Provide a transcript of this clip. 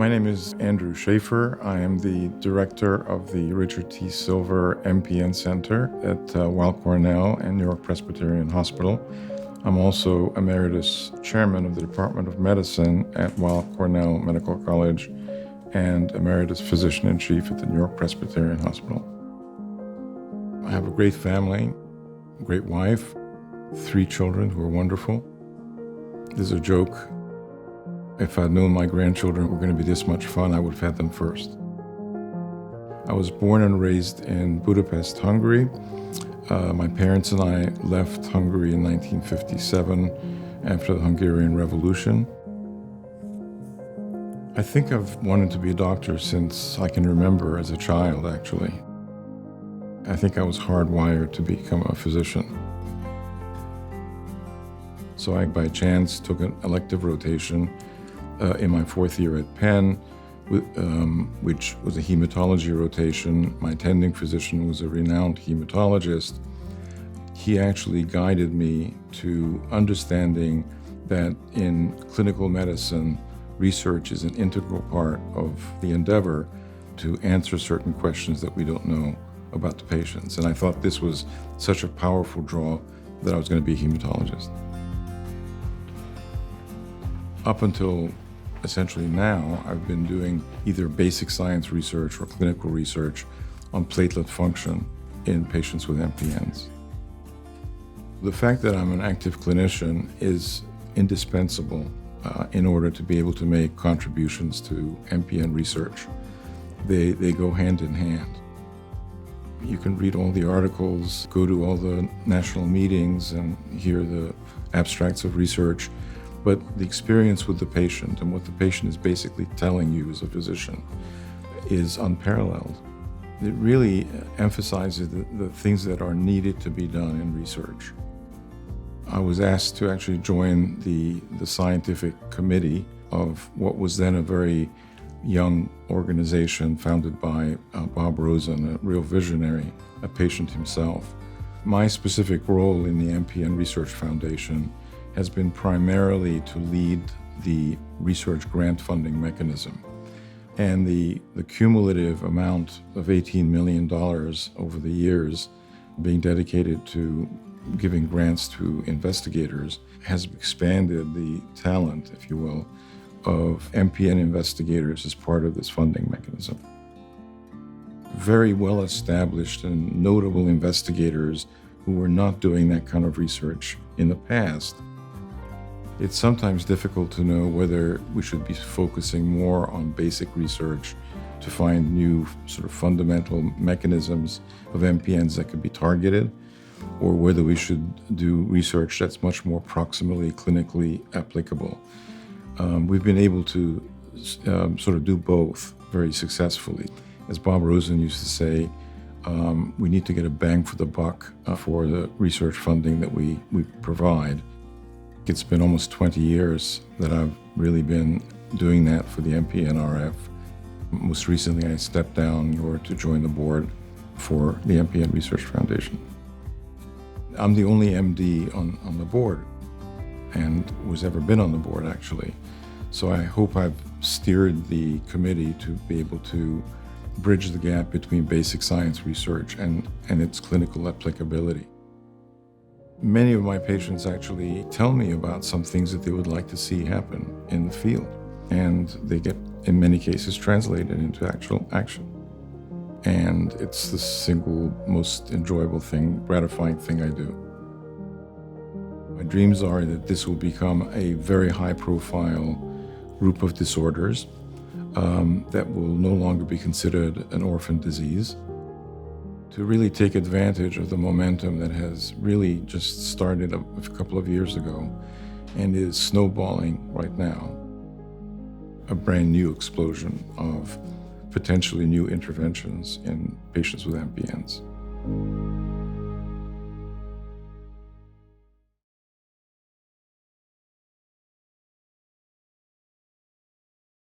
My name is Andrew Schafer. I am the director of the Richard T. Silver MPN Center at Weill Cornell and York-Presbyterian Hospital. I'm also emeritus chairman of the Department of Medicine at Weill Cornell Medical College and emeritus physician-in-chief at the York-Presbyterian Hospital. I have a great family, a great wife, 3 children who are wonderful. There's a joke. If I'd known my grandchildren were going to be this much fun, I would have had them first. I was born and raised in Budapest, Hungary. My parents and I left Hungary in 1957 after the Hungarian Revolution. I think I've wanted to be a doctor since I can remember as a child, actually. I think I was hardwired to become a physician. So I, by chance, took an elective rotation in my 4th year at Penn, which was a hematology rotation. My attending physician was a renowned hematologist. He actually guided me to understanding that in clinical medicine, research is an integral part of the endeavor to answer certain questions that we don't know about the patients. And I thought this was such a powerful draw that I was going to be a hematologist. Up until essentially now, I've been doing either basic science research or clinical research on platelet function in patients with MPNs. The fact that I'm an active clinician is indispensable in order to be able to make contributions to MPN research. They go hand in hand. You can read all the articles, go to all the national meetings and hear the abstracts of research, but the experience with the patient and what the patient is basically telling you as a physician is unparalleled. It really emphasizes the things that are needed to be done in research. I was asked to actually join the scientific committee of what was then a very young organization founded by Bob Rosen, a real visionary, a patient himself. My specific role in the MPN Research Foundation has been primarily to lead the research grant funding mechanism. And the cumulative amount of $18 million over the years being dedicated to giving grants to investigators has expanded the talent, if you will, of MPN investigators as part of this funding mechanism. Very well established and notable investigators who were not doing that kind of research in the past. It's sometimes difficult to know whether we should be focusing more on basic research to find new sort of fundamental mechanisms of MPNs that could be targeted, or whether we should do research that's much more proximally clinically applicable. We've been able to sort of do both very successfully. As Bob Rosen used to say, we need to get a bang for the buck for the research funding that we provide. It's been almost 20 years that I've really been doing that for the MPNRF. Most recently, I stepped down in order to join the board for the MPN Research Foundation. I'm the only MD on the board and was ever been on the board, actually. So I hope I've steered the committee to be able to bridge the gap between basic science research and its clinical applicability. Many of my patients actually tell me about some things that they would like to see happen in the field, and they get, in many cases, translated into actual action. And it's the single most enjoyable thing, gratifying thing I do. My dreams are that this will become a very high-profile group of disorders that will no longer be considered an orphan disease, to really take advantage of the momentum that has really just started a couple of years ago and is snowballing right now. A brand new explosion of potentially new interventions in patients with MPNs.